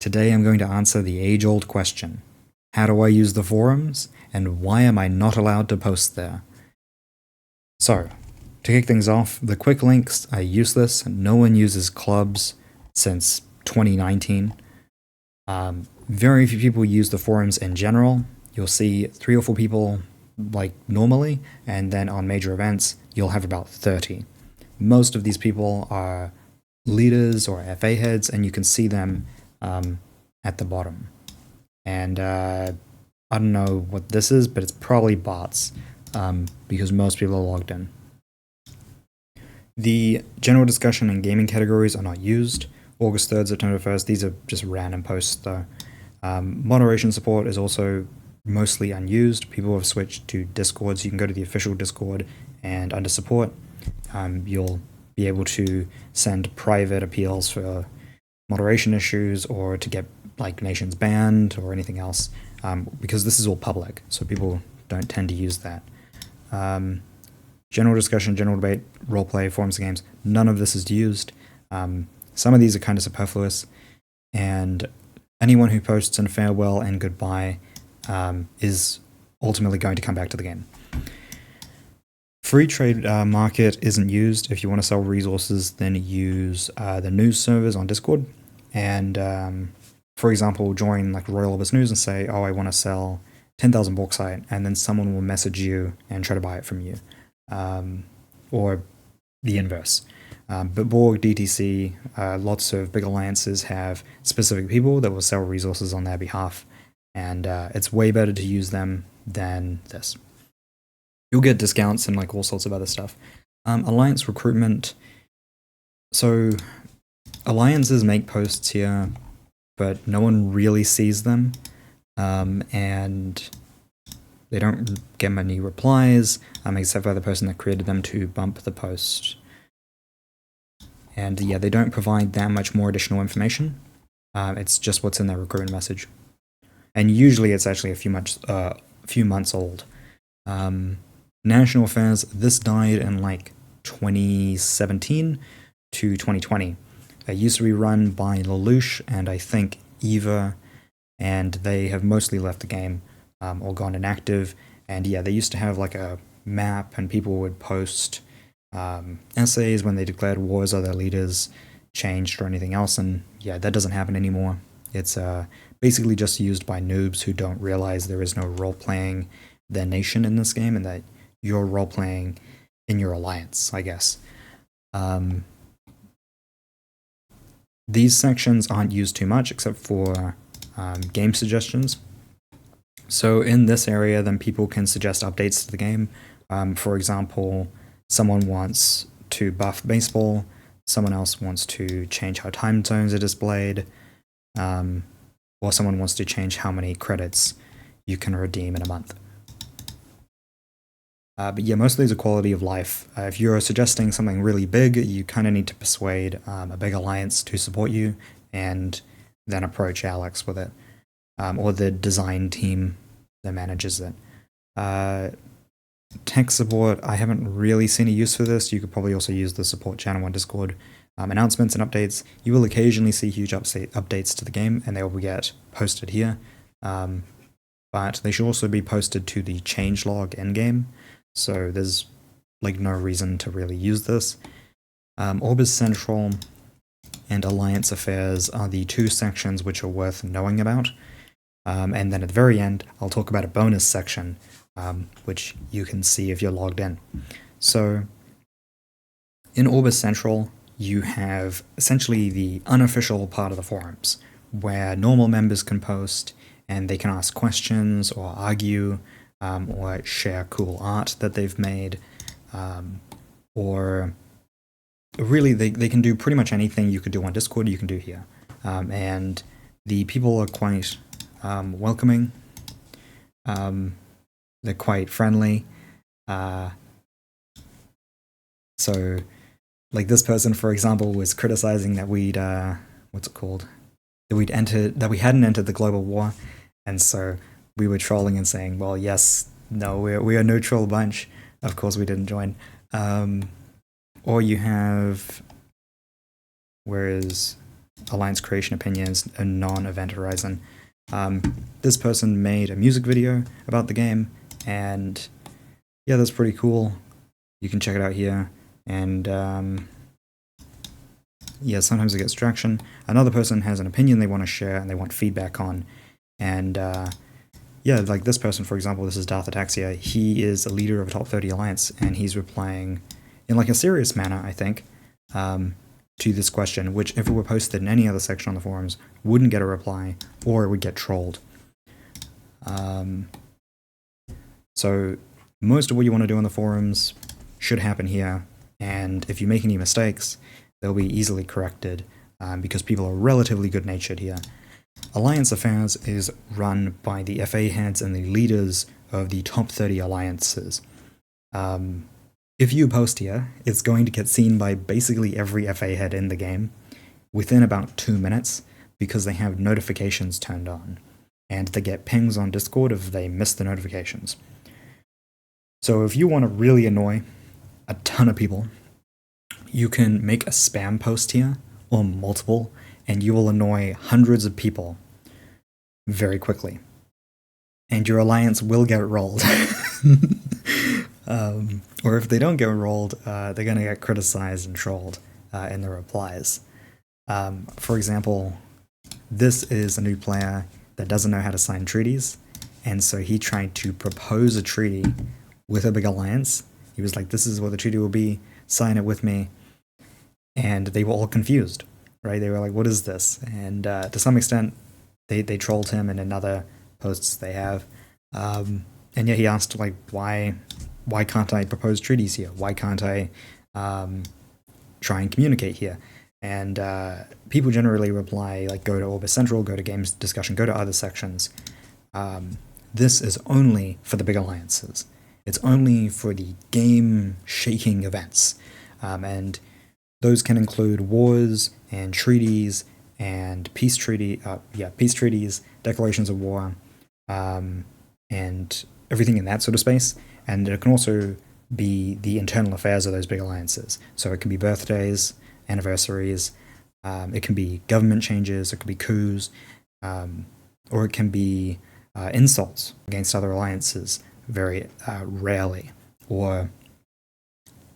Today I'm going to answer the age-old question. How do I use the forums, and why am I not allowed to post there? So, to kick things off, the quick links are useless. No one uses clubs since 2019. Very few people use the forums in general. You'll see 3 or 4 people like normally, and then on major events, you'll have about 30. Most of these people are leaders or FA heads, and you can see them at the bottom. And I don't know what this is, but it's probably bots, because most people are logged in. The general discussion and gaming categories are not used. August 3rd, September 1st, these are just random posts though. Moderation support is also mostly unused. People have switched to Discord, so you can go to the official Discord, and under support, you'll be able to send private appeals for moderation issues or to get like nations banned or anything else, because this is all public, so people don't tend to use that. General discussion, general debate, roleplay, forums and games, none of this is used. Some of these are kind of superfluous, and anyone who posts in farewell and goodbye is ultimately going to come back to the game. Free trade market isn't used. If you want to sell resources, then use the news servers on Discord, and for example, join like Royal Orbis News and say, oh, I want to sell 10,000 bauxite, and then someone will message you and try to buy it from you, or the inverse. But Borg, DTC, lots of big alliances have specific people that will sell resources on their behalf, and it's way better to use them than this. You'll get discounts and like all sorts of other stuff. Alliance recruitment. So alliances make posts here, but no one really sees them, and they don't get many replies, except for the person that created them to bump the post. And yeah, they don't provide that much more additional information. It's just what's in their recruitment message, and usually it's actually a few months old. National affairs. This died in like 2017 to 2020. It used to be run by Lelouch and I think Eva, and they have mostly left the game or gone inactive. And yeah, they used to have like a map, and people would post essays when they declared wars or their leaders changed or anything else, and yeah, that doesn't happen anymore. It's basically just used by noobs who don't realize there is no role-playing their nation in this game, and that you're role-playing in your alliance, I guess. These sections aren't used too much except for game suggestions. So in this area, then people can suggest updates to the game. For example, someone wants to buff baseball, someone else wants to change how time zones are displayed, or someone wants to change how many credits you can redeem in a month. But yeah, most of these are quality of life. If you're suggesting something really big, you kind of need to persuade a big alliance to support you, and then approach Alex with it, or the design team that manages it. Tech support, I haven't really seen a use for this. You could probably also use the support channel on Discord. Announcements and updates. You will occasionally see huge updates to the game, and they will get posted here. But they should also be posted to the changelog endgame, so there's like no reason to really use this. Orbis Central and Alliance Affairs are the 2 sections which are worth knowing about. And then at the very end, I'll talk about a bonus section, which you can see if you're logged in. So in Orbis Central, you have essentially the unofficial part of the forums, where normal members can post, and they can ask questions or argue, or share cool art that they've made, or really they can do pretty much anything you could do on Discord, you can do here. And the people are quite welcoming. They're quite friendly. So like this person, for example, was criticizing that we'd what's it called? That we hadn't entered the global war, and so we were trolling and saying, well, yes, no, we're a neutral bunch. Of course we didn't join. Or you have, where is alliance creation opinions and non-Event Horizon. This person made a music video about the game, and yeah, that's pretty cool. You can check it out here, and yeah, sometimes it gets traction. Another person has an opinion they want to share and they want feedback on, and yeah, like this person, for example, this is Darth Ataxia. He is a leader of a top 30 alliance, and he's replying in like a serious manner, I think, to this question, which if it were posted in any other section on the forums, wouldn't get a reply, or it would get trolled. So most of what you want to do on the forums should happen here, and if you make any mistakes, they'll be easily corrected, because people are relatively good-natured here. Alliance Affairs is run by the FA heads and the leaders of the top 30 alliances. If you post here, it's going to get seen by basically every FA head in the game within about 2 minutes, because they have notifications turned on, and they get pings on Discord if they miss the notifications. So if you want to really annoy a ton of people, you can make a spam post here, or multiple, and you will annoy hundreds of people very quickly. And your alliance will get rolled. Or if they don't get rolled, they're going to get criticized and trolled in the replies. For example, this is a new player that doesn't know how to sign treaties, and so he tried to propose a treaty with a big alliance. He was like, this is what the treaty will be, sign it with me. And they were all confused, right? They were like, what is this? And to some extent, they trolled him, and in other posts they have. And yeah, he asked, like, why can't I propose treaties here? Why can't I try and communicate here? And people generally reply, like, go to Orbis Central, go to Games Discussion, go to other sections. This is only for the big alliances. It's only for the game-shaking events. And those can include wars and treaties and peace treaties, declarations of war, and everything in that sort of space. And it can also be the internal affairs of those big alliances. So it can be birthdays, anniversaries, it can be government changes, it can be coups, or it can be insults against other alliances, very rarely. Or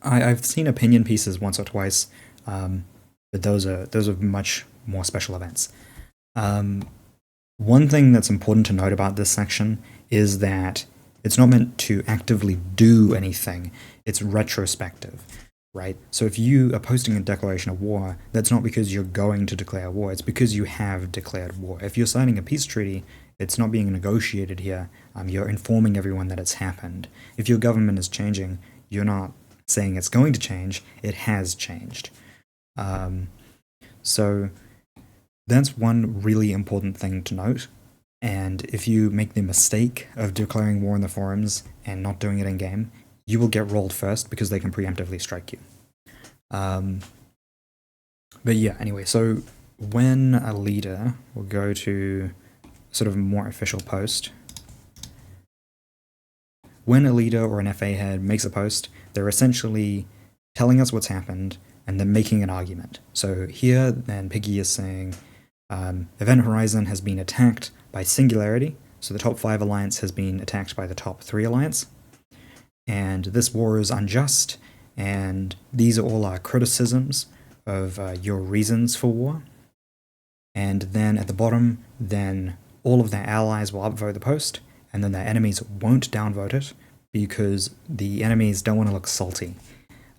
I've seen opinion pieces once or twice, but those are much more special events. One thing that's important to note about this section is that it's not meant to actively do anything, it's retrospective, right? So if you are posting a declaration of war, that's not because you're going to declare war, it's because you have declared war. If you're signing a peace treaty, it's not being negotiated here, you're informing everyone that it's happened. If your government is changing, you're not saying it's going to change, it has changed. So that's one really important thing to note. And if you make the mistake of declaring war in the forums and not doing it in game, you will get rolled first because they can preemptively strike you. But yeah, anyway, so when a leader will go to sort of a more official post, when a leader or an FA head makes a post, they're essentially telling us what's happened and then making an argument. So here, then Piggy is saying, Event Horizon has been attacked by Singularity, so the top 5 alliance has been attacked by the top 3 alliance, and this war is unjust, and these are all our criticisms of your reasons for war. And then at the bottom, then all of their allies will upvote the post, and then their enemies won't downvote it, because the enemies don't want to look salty.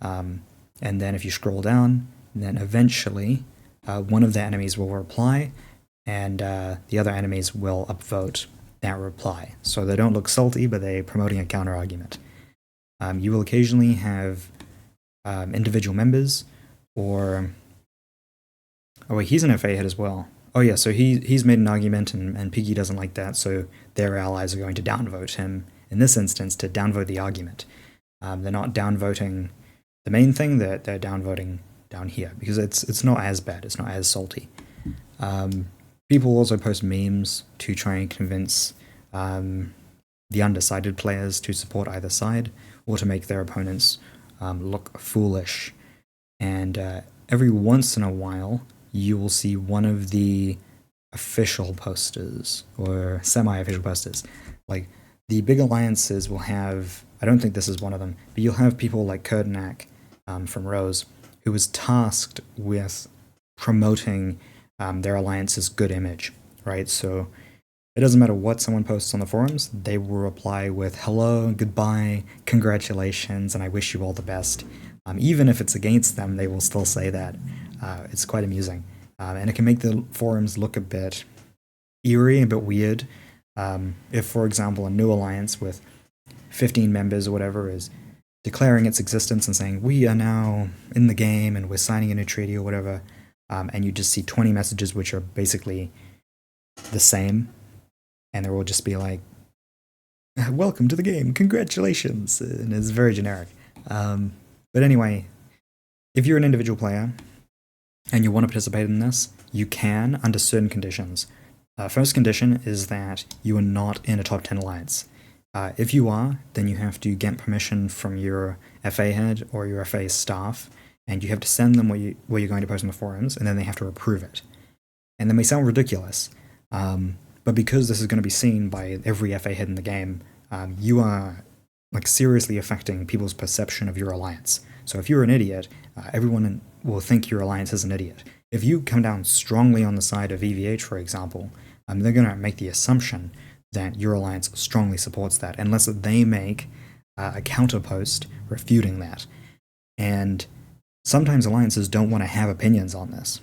And then if you scroll down, then eventually one of the enemies will reply, and the other enemies will upvote that reply. So they don't look salty, but they're promoting a counter-argument. You will occasionally have individual members, or... Oh wait, he's an FA head as well. Oh yeah, so he's made an argument, and Piggy doesn't like that, so their allies are going to downvote him, in this instance, to downvote the argument. They're not downvoting the main thing, they're downvoting down here, because it's not as bad, it's not as salty. People also post memes to try and convince the undecided players to support either side, or to make their opponents look foolish. And every once in a while, you will see one of the official posters or semi-official posters. Like the big alliances will have, I don't think this is one of them, but you'll have people like Kurtanak from Rose, who was tasked with promoting their alliance's good image, right? So it doesn't matter what someone posts on the forums, they will reply with hello, goodbye, congratulations, and I wish you all the best. Even if it's against them, they will still say that. It's quite amusing. And it can make the forums look a bit eerie, a bit weird. If, for example, a new alliance with 15 members or whatever is declaring its existence and saying, we are now in the game and we're signing a new treaty or whatever, and you just see 20 messages which are basically the same, and they will just be like, welcome to the game, congratulations, and it's very generic. But anyway, if you're an individual player and you want to participate in this, you can under certain conditions. First condition is that you are not in a top 10 alliance. If you are, then you have to get permission from your FA head or your FA staff, and you have to send them what you're going to post on the forums, and then they have to approve it. And that may sound ridiculous, but because this is going to be seen by every FA head in the game, you are like seriously affecting people's perception of your alliance. So if you're an idiot, everyone will think your alliance is an idiot. If you come down strongly on the side of EVH, for example, they're going to make the assumption that your alliance strongly supports that, unless they make a counter post refuting that. And sometimes alliances don't want to have opinions on this,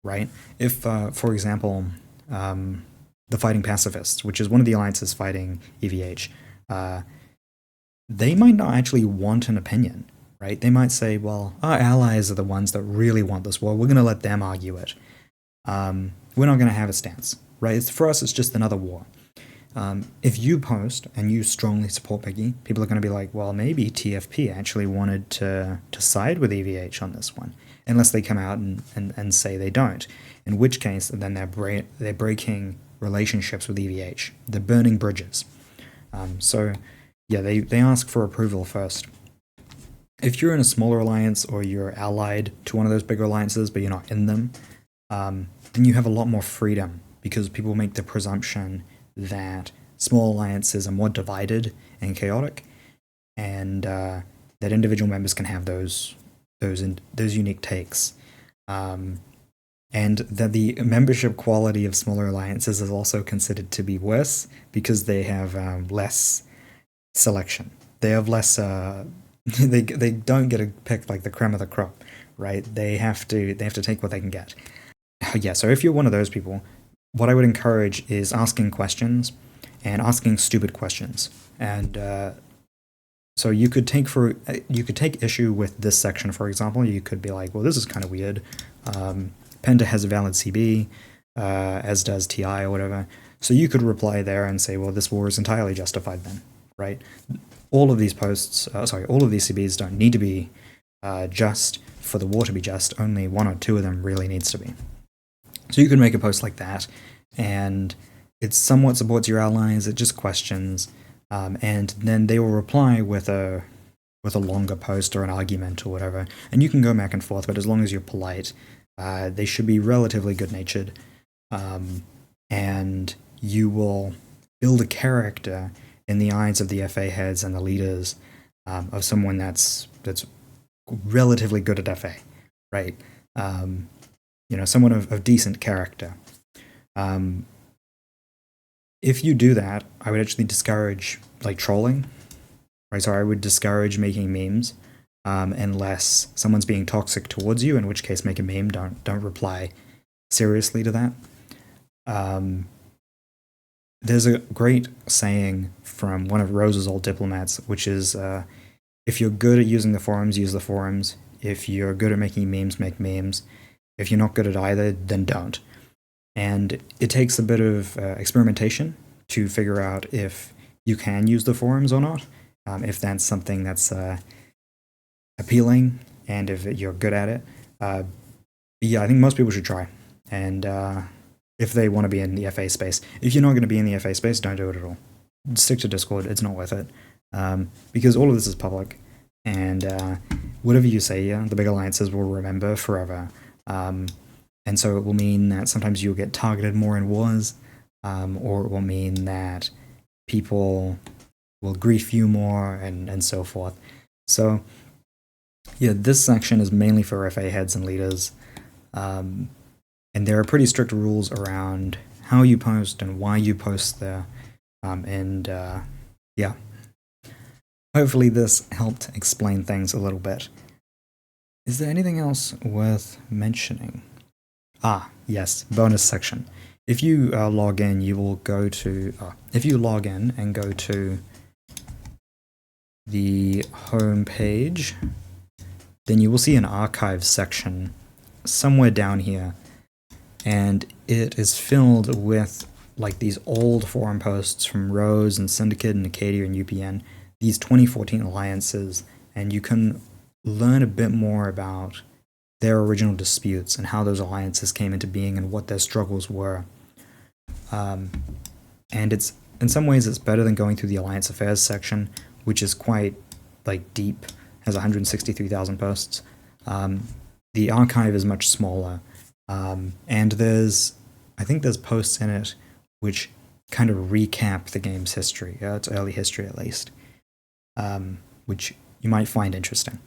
right? If, for example, the Fighting Pacifists, which is one of the alliances fighting EVH, they might not actually want an opinion, right? They might say, well, our allies are the ones that really want this war. We're going to let them argue it. We're not going to have a stance, right? For us, it's just another war. If you post and you strongly support Piggy, people are going to be like, well, maybe TFP actually wanted to side with EVH on this one, unless they come out and say they don't, in which case then they're breaking relationships with EVH. They're burning bridges. So yeah, they ask for approval first. If you're in a smaller alliance or you're allied to one of those bigger alliances but you're not in them, then you have a lot more freedom, because people make the presumption that small alliances are more divided and chaotic, and that individual members can have those unique takes, and that the membership quality of smaller alliances is also considered to be worse because they have less selection. They have less. They don't get to pick like the creme of the crop, right? They have to take what they can get. Yeah. So if you're one of those people, what I would encourage is asking questions and asking stupid questions. And so you could take issue with this section, for example. You could be like, well, this is kind of weird. Penta has a valid CB, as does TI or whatever. So you could reply there and say, well, this war is entirely justified then, right? All of these posts, all of these CBs don't need to be just for the war to be just. Only one or two of them really needs to be. So you could make a post like that, and it somewhat supports your allies. It just questions, and then they will reply with a longer post or an argument or whatever. And you can go back and forth, but as long as you're polite, they should be relatively good-natured, and you will build a character in the eyes of the FA heads and the leaders of someone that's relatively good at FA, right? Someone of decent character. If you do that, I would actually discourage like trolling, right? So I would discourage making memes, unless someone's being toxic towards you, in which case make a meme. Don't reply seriously to that. There's a great saying from one of Rose's old diplomats, which is, if you're good at using the forums, use the forums. If you're good at making memes, make memes. If you're not good at either, then don't. And it takes a bit of experimentation to figure out if you can use the forums or not, if that's something that's appealing, and if you're good at it. Yeah, I think most people should try. And if they want to be in the FA space. If you're not going to be in the FA space, don't do it at all. Stick to Discord. It's not worth it. Because all of this is public. And whatever you say here, the big alliances will remember forever. And so it will mean that sometimes you'll get targeted more in wars, or it will mean that people will grief you more, and so forth. So yeah, this section is mainly for FA heads and leaders, and there are pretty strict rules around how you post and why you post there, and yeah. Hopefully this helped explain things a little bit. Is there anything else worth mentioning? Ah, yes, bonus section. If you log in, you will go to, if you log in and go to the home page, then you will see an archive section somewhere down here, and it is filled with like these old forum posts from Rose and Syndicate and Acadia and UPN, these 2014 alliances, and you can learn a bit more about their original disputes and how those alliances came into being and what their struggles were. And it's, in some ways, it's better than going through the Alliance Affairs section, which is quite like deep, has 163,000 posts. The archive is much smaller, and I think there's posts in it which kind of recap the game's history, its early history at least, which you might find interesting.